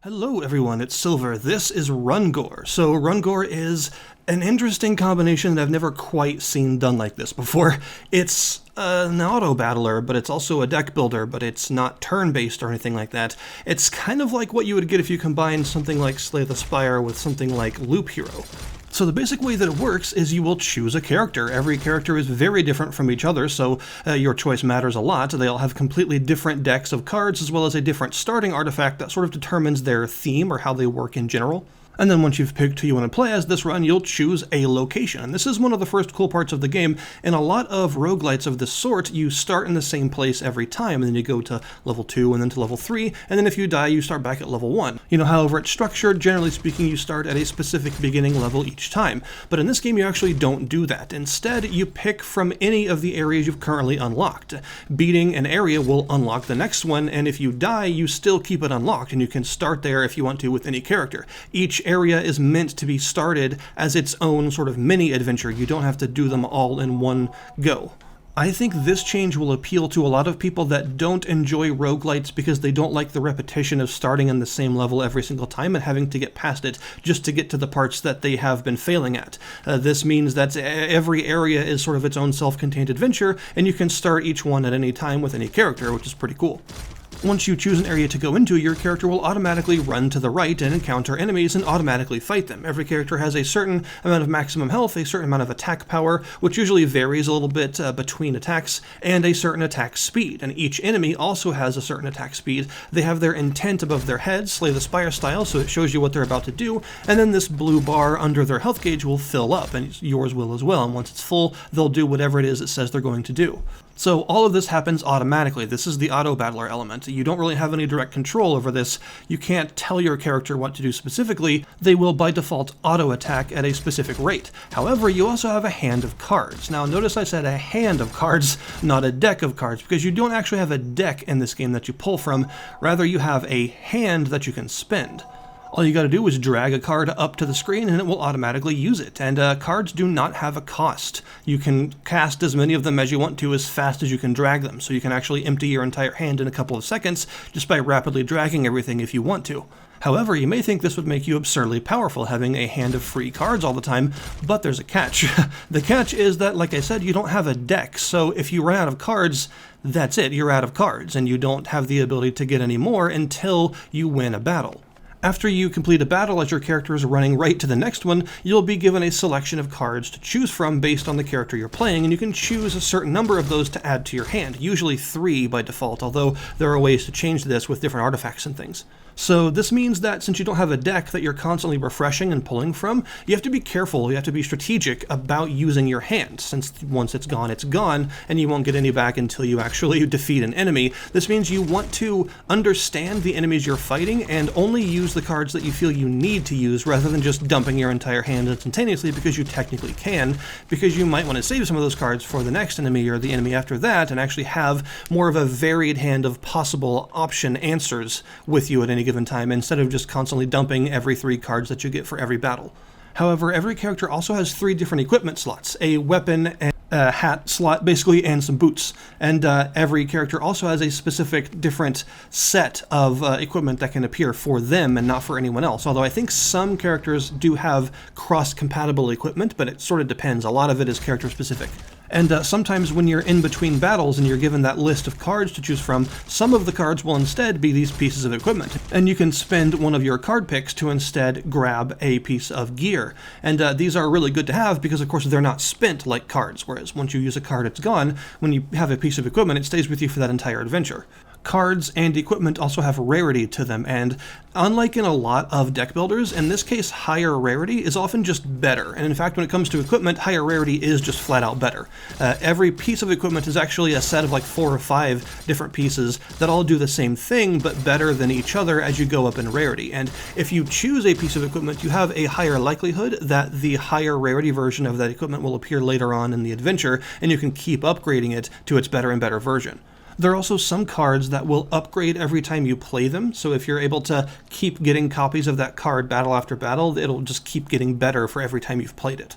Hello everyone, it's Silver. This is RUNGORE. So RUNGORE is an interesting combination that I've never quite seen done like this before. It's an auto-battler, but it's also a deck builder, but it's not turn-based or anything like that. It's kind of like what you would get if you combine something like Slay the Spire with something like Loop Hero. So the basic way that it works is you will choose a character. Every character is very different from each other, so your choice matters a lot. They all have completely different decks of cards, as well as a different starting artifact that sort of determines their theme or how they work in general. And then once you've picked who you want to play as this run, you'll choose a location. And this is one of the first cool parts of the game. In a lot of roguelites of this sort, you start in the same place every time, and then you go to level 2 and then to level 3, and then if you die, you start back at level 1. However it's structured, generally speaking, you start at a specific beginning level each time. But in this game, you actually don't do that. Instead, you pick from any of the areas you've currently unlocked. Beating an area will unlock the next one, and if you die, you still keep it unlocked, and you can start there if you want to with any character. Each area is meant to be started as its own sort of mini adventure. You don't have to do them all in one go. I think this change will appeal to a lot of people that don't enjoy roguelites because they don't like the repetition of starting in the same level every single time and having to get past it just to get to the parts that they have been failing at. This means that every area is sort of its own self-contained adventure, and you can start each one at any time with any character, which is pretty cool. Once you choose an area to go into, your character will automatically run to the right and encounter enemies and automatically fight them. Every character has a certain amount of maximum health, a certain amount of attack power, which usually varies a little bit between attacks, and a certain attack speed. And each enemy also has a certain attack speed. They have their intent above their heads, Slay the Spire style, so it shows you what they're about to do, and then this blue bar under their health gauge will fill up, and yours will as well. And once it's full, they'll do whatever it is it says they're going to do. So all of this happens automatically. This is the auto-battler element. You don't really have any direct control over this. You can't tell your character what to do specifically. They will by default auto-attack at a specific rate. However, you also have a hand of cards. Now notice I said a hand of cards, not a deck of cards, because you don't actually have a deck in this game that you pull from. Rather, you have a hand that you can spend. All you gotta do is drag a card up to the screen and it will automatically use it. And cards do not have a cost. You can cast as many of them as you want to as fast as you can drag them. So you can actually empty your entire hand in a couple of seconds just by rapidly dragging everything if you want to. However, you may think this would make you absurdly powerful, having a hand of free cards all the time, but there's a catch. The catch is that, like I said, you don't have a deck, so if you run out of cards, that's it, you're out of cards, and you don't have the ability to get any more until you win a battle. After you complete a battle, as your character is running right to the next one, you'll be given a selection of cards to choose from based on the character you're playing, and you can choose a certain number of those to add to your hand, usually 3 by default, although there are ways to change this with different artifacts and things. So this means that since you don't have a deck that you're constantly refreshing and pulling from, you have to be careful, you have to be strategic about using your hand, since once it's gone, and you won't get any back until you actually defeat an enemy. This means you want to understand the enemies you're fighting and only use the cards that you feel you need to use rather than just dumping your entire hand instantaneously, because you technically can, because you might want to save some of those cards for the next enemy or the enemy after that and actually have more of a varied hand of possible option answers with you at any given time instead of just constantly dumping every 3 cards that you get for every battle. However, every character also has 3 different equipment slots, a weapon and a hat slot basically, and some boots. And every character also has a specific different set of equipment that can appear for them and not for anyone else. Although I think some characters do have cross-compatible equipment, but it sort of depends. A lot of it is character specific. And sometimes when you're in between battles and you're given that list of cards to choose from, some of the cards will instead be these pieces of equipment. And you can spend one of your card picks to instead grab a piece of gear. And these are really good to have because, of course, they're not spent like cards, whereas once you use a card, it's gone. When you have a piece of equipment, it stays with you for that entire adventure. Cards and equipment also have rarity to them, and unlike in a lot of deck builders, in this case higher rarity is often just better, and in fact when it comes to equipment, higher rarity is just flat out better. Every piece of equipment is actually a set of like 4 or 5 different pieces that all do the same thing but better than each other as you go up in rarity, and if you choose a piece of equipment you have a higher likelihood that the higher rarity version of that equipment will appear later on in the adventure, and you can keep upgrading it to its better and better version. There are also some cards that will upgrade every time you play them, so if you're able to keep getting copies of that card battle after battle, it'll just keep getting better for every time you've played it.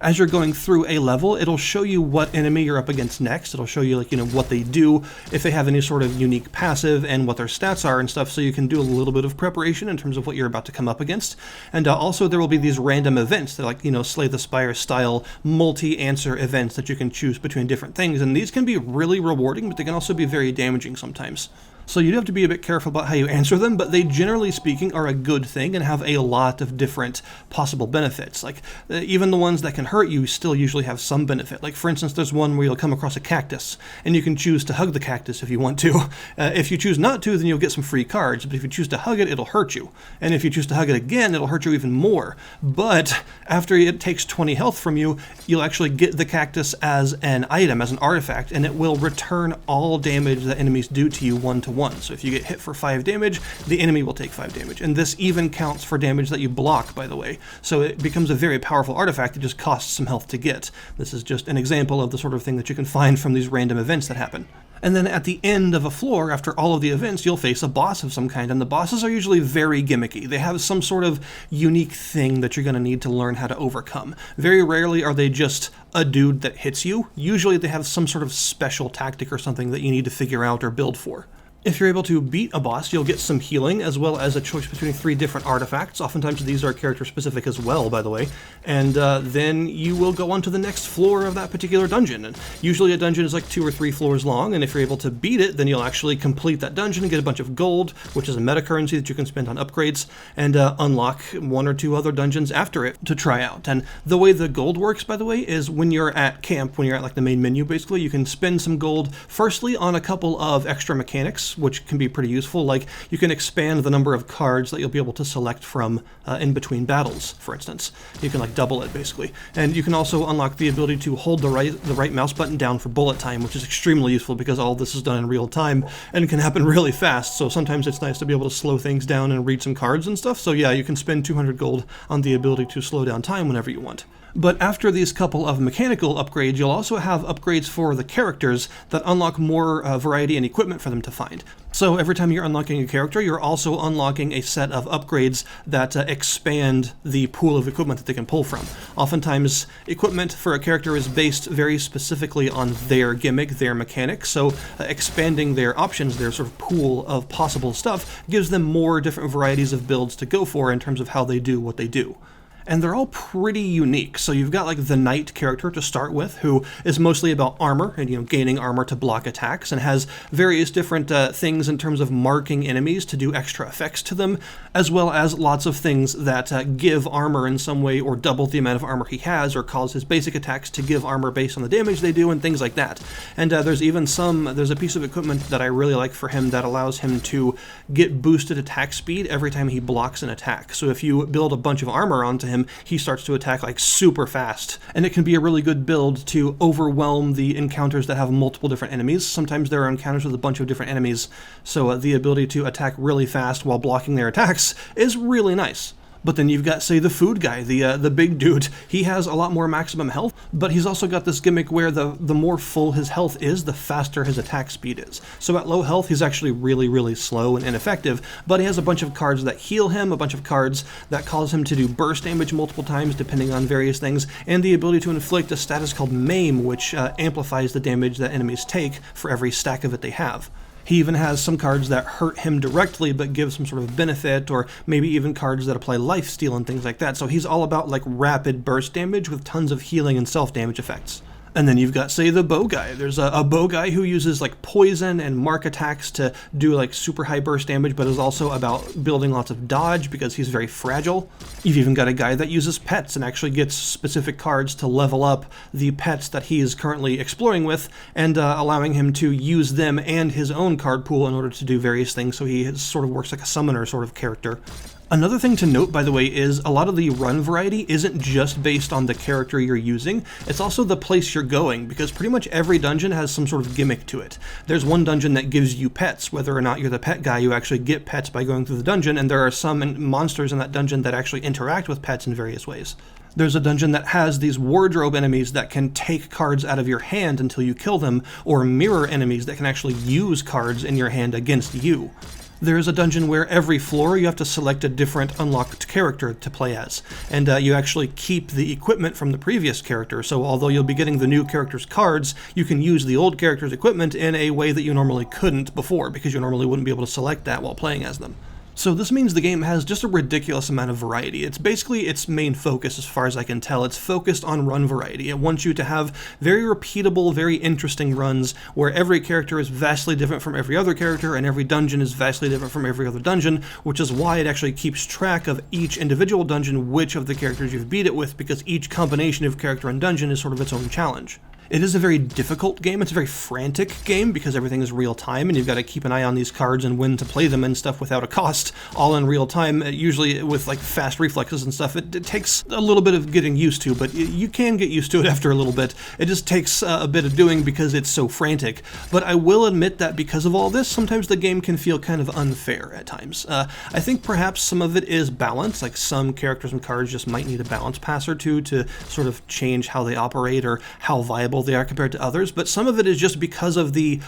As you're going through a level, it'll show you what enemy you're up against next. It'll show you, like, what they do, if they have any sort of unique passive, and what their stats are and stuff, so you can do a little bit of preparation in terms of what you're about to come up against. And also there will be these random events that, like, Slay the Spire style multi-answer events that you can choose between different things, and these can be really rewarding, but they can also be very damaging sometimes. So you do have to be a bit careful about how you answer them, but they, generally speaking, are a good thing and have a lot of different possible benefits. Like, even the ones that can hurt you still usually have some benefit. Like, for instance, there's one where you'll come across a cactus, and you can choose to hug the cactus if you want to. If you choose not to, then you'll get some free cards, but if you choose to hug it, it'll hurt you. And if you choose to hug it again, it'll hurt you even more. But after it takes 20 health from you, you'll actually get the cactus as an item, as an artifact, and it will return all damage that enemies do to you 1-to-1. So if you get hit for 5 damage, the enemy will take 5 damage. And this even counts for damage that you block, by the way. So it becomes a very powerful artifact that just costs some health to get. This is just an example of the sort of thing that you can find from these random events that happen. And then at the end of a floor, after all of the events, you'll face a boss of some kind, and the bosses are usually very gimmicky. They have some sort of unique thing that you're going to need to learn how to overcome. Very rarely are they just a dude that hits you. Usually they have some sort of special tactic or something that you need to figure out or build for. If you're able to beat a boss, you'll get some healing, as well as a choice between 3 different artifacts. Oftentimes these are character-specific as well, by the way. And then you will go on to the next floor of that particular dungeon. And usually a dungeon is like 2 or 3 floors long, and if you're able to beat it, then you'll actually complete that dungeon and get a bunch of gold, which is a meta currency that you can spend on upgrades, and unlock 1 or 2 other dungeons after it to try out. And the way the gold works, by the way, is when you're at camp, when you're at like the main menu, basically, you can spend some gold, firstly, on a couple of extra mechanics, which can be pretty useful. Like, you can expand the number of cards that you'll be able to select from in between battles, for instance. You can, like, double it, basically. And you can also unlock the ability to hold the right mouse button down for bullet time, which is extremely useful because all this is done in real time and can happen really fast. So sometimes it's nice to be able to slow things down and read some cards and stuff. So yeah, you can spend 200 gold on the ability to slow down time whenever you want. But after these couple of mechanical upgrades, you'll also have upgrades for the characters that unlock more variety and equipment for them to find. So every time you're unlocking a character, you're also unlocking a set of upgrades that expand the pool of equipment that they can pull from. Oftentimes, equipment for a character is based very specifically on their gimmick, their mechanic, so expanding their options, their sort of pool of possible stuff, gives them more different varieties of builds to go for in terms of how they do what they do. And they're all pretty unique. So you've got like the knight character to start with, who is mostly about armor and gaining armor to block attacks, and has various different things in terms of marking enemies to do extra effects to them, as well as lots of things that give armor in some way, or double the amount of armor he has, or cause his basic attacks to give armor based on the damage they do, and things like that. And there's a piece of equipment that I really like for him that allows him to get boosted attack speed every time he blocks an attack. So if you build a bunch of armor onto him, he starts to attack like super fast, and it can be a really good build to overwhelm the encounters that have multiple different enemies. Sometimes there are encounters with a bunch of different enemies, so the ability to attack really fast while blocking their attacks is really nice. But then you've got, say, the food guy, the big dude. He has a lot more maximum health, but he's also got this gimmick where the more full his health is, the faster his attack speed is. So at low health, he's actually really, really slow and ineffective, but he has a bunch of cards that heal him, a bunch of cards that cause him to do burst damage multiple times, depending on various things, and the ability to inflict a status called Maim, which amplifies the damage that enemies take for every stack of it they have. He even has some cards that hurt him directly but give some sort of benefit, or maybe even cards that apply lifesteal and things like that. So he's all about like rapid burst damage with tons of healing and self-damage effects. And then you've got, say, the bow guy. There's a bow guy who uses like poison and mark attacks to do like super high burst damage, but is also about building lots of dodge because he's very fragile. You've even got a guy that uses pets and actually gets specific cards to level up the pets that he is currently exploring with, and allowing him to use them and his own card pool in order to do various things. So he sort of works like a summoner sort of character. Another thing to note, by the way, is a lot of the run variety isn't just based on the character you're using, it's also the place you're going, because pretty much every dungeon has some sort of gimmick to it. There's one dungeon that gives you pets. Whether or not you're the pet guy, you actually get pets by going through the dungeon, and there are some monsters in that dungeon that actually interact with pets in various ways. There's a dungeon that has these wardrobe enemies that can take cards out of your hand until you kill them, or mirror enemies that can actually use cards in your hand against you. There's a dungeon where every floor you have to select a different unlocked character to play as, and you actually keep the equipment from the previous character, so although you'll be getting the new character's cards, you can use the old character's equipment in a way that you normally couldn't before, because you normally wouldn't be able to select that while playing as them. So this means the game has just a ridiculous amount of variety. It's basically its main focus, as far as I can tell. It's focused on run variety. It wants you to have very repeatable, very interesting runs where every character is vastly different from every other character and every dungeon is vastly different from every other dungeon, which is why it actually keeps track of each individual dungeon, which of the characters you've beat it with, because each combination of character and dungeon is sort of its own challenge. It is a very difficult game. It's a very frantic game because everything is real time and you've got to keep an eye on these cards and when to play them and stuff without a cost, all in real time, usually with like fast reflexes and stuff. It takes a little bit of getting used to, but you can get used to it after a little bit. It just takes a bit of doing because it's so frantic. But I will admit that because of all this, sometimes the game can feel kind of unfair at times. I think perhaps some of it is balance, like some characters and cards just might need a balance pass or two to sort of change how they operate or how viable they are compared to others, but some of it is just because of the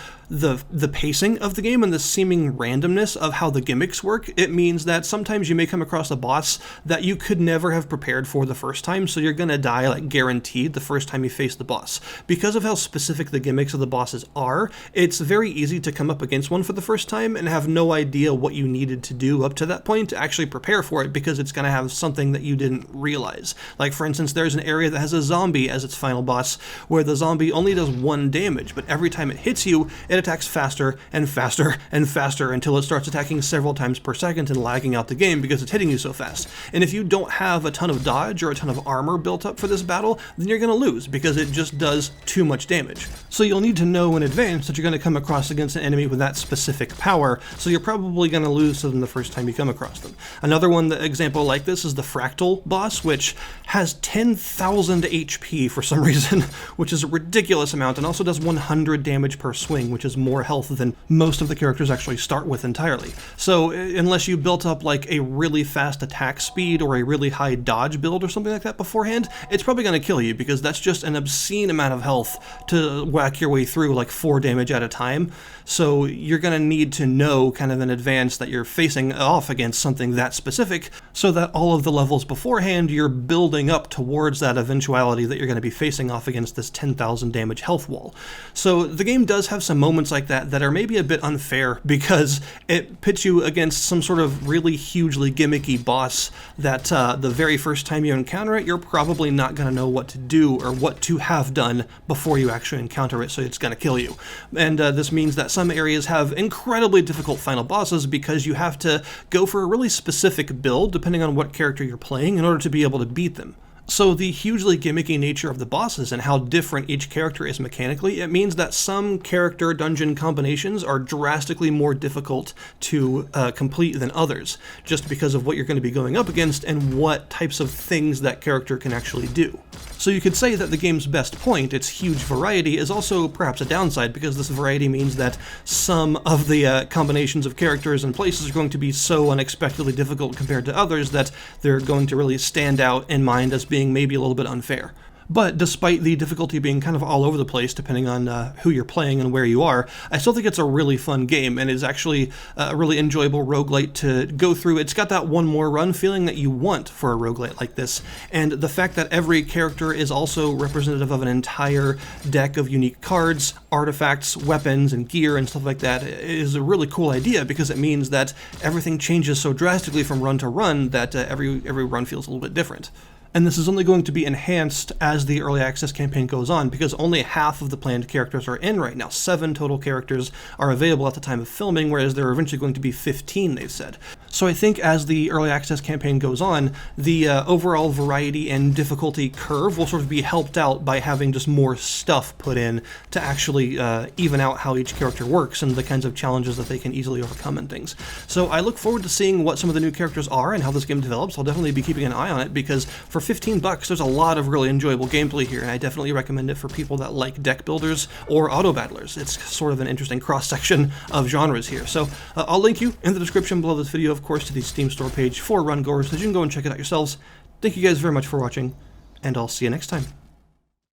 pacing of the game and the seeming randomness of how the gimmicks work. It means that sometimes you may come across a boss that you could never have prepared for the first time, so you're gonna die like guaranteed the first time you face the boss. Because of how specific the gimmicks of the bosses are, it's very easy to come up against one for the first time and have no idea what you needed to do up to that point to actually prepare for it, because it's gonna have something that you didn't realize. Like for instance, there's an area that has a zombie as its final boss, where the zombie only does 1 damage, but every time it hits you, it attacks faster and faster and faster until it starts attacking several times per second and lagging out the game because it's hitting you so fast. And if you don't have a ton of dodge or a ton of armor built up for this battle, then you're going to lose because it just does too much damage. So you'll need to know in advance that you're going to come across against an enemy with that specific power, so you're probably going to lose to them the first time you come across them. Another example like this is the Fractal boss, which has 10,000 HP for some reason, which is a ridiculous amount, and also does 100 damage per swing, which is more health than most of the characters actually start with entirely. So unless you built up like a really fast attack speed or a really high dodge build or something like that beforehand, it's probably going to kill you because that's just an obscene amount of health to whack your way through like 4 damage at a time. So you're going to need to know kind of in advance that you're facing off against something that specific, so that all of the levels beforehand you're building up towards that eventuality that you're going to be facing off against this 10,000 damage health wall. So the game does have some moments like that that are maybe a bit unfair because it pits you against some sort of really hugely gimmicky boss that the very first time you encounter it, you're probably not going to know what to do or what to have done before you actually encounter it, so it's going to kill you. And this means that some areas have incredibly difficult final bosses because you have to go for a really specific build depending on what character you're playing in order to be able to beat them. So the hugely gimmicky nature of the bosses and how different each character is mechanically, it means that some character dungeon combinations are drastically more difficult to complete than others, just because of what you're going to be going up against and what types of things that character can actually do. So you could say that the game's best point, its huge variety, is also perhaps a downside, because this variety means that some of the combinations of characters and places are going to be so unexpectedly difficult compared to others that they're going to really stand out in mind as being maybe a little bit unfair. But despite the difficulty being kind of all over the place, depending on who you're playing and where you are, I still think it's a really fun game, and is actually a really enjoyable roguelite to go through. It's got that one more run feeling that you want for a roguelite like this, and the fact that every character is also representative of an entire deck of unique cards, artifacts, weapons, and gear, and stuff like that is a really cool idea, because it means that everything changes so drastically from run to run that every run feels a little bit different. And this is only going to be enhanced as the early access campaign goes on, because only half of the planned characters are in right now. 7 total characters are available at the time of filming, whereas there are eventually going to be 15, they've said. So I think as the early access campaign goes on, the overall variety and difficulty curve will sort of be helped out by having just more stuff put in to actually even out how each character works and the kinds of challenges that they can easily overcome and things. So I look forward to seeing what some of the new characters are and how this game develops. I'll definitely be keeping an eye on it, because for $15, there's a lot of really enjoyable gameplay here, and I definitely recommend it for people that like deck builders or auto battlers. It's sort of an interesting cross-section of genres here. So I'll link you in the description below this video, of course, to the Steam store page for RUNGORE, so you can go and check it out yourselves. Thank you guys very much for watching, and I'll see you next time.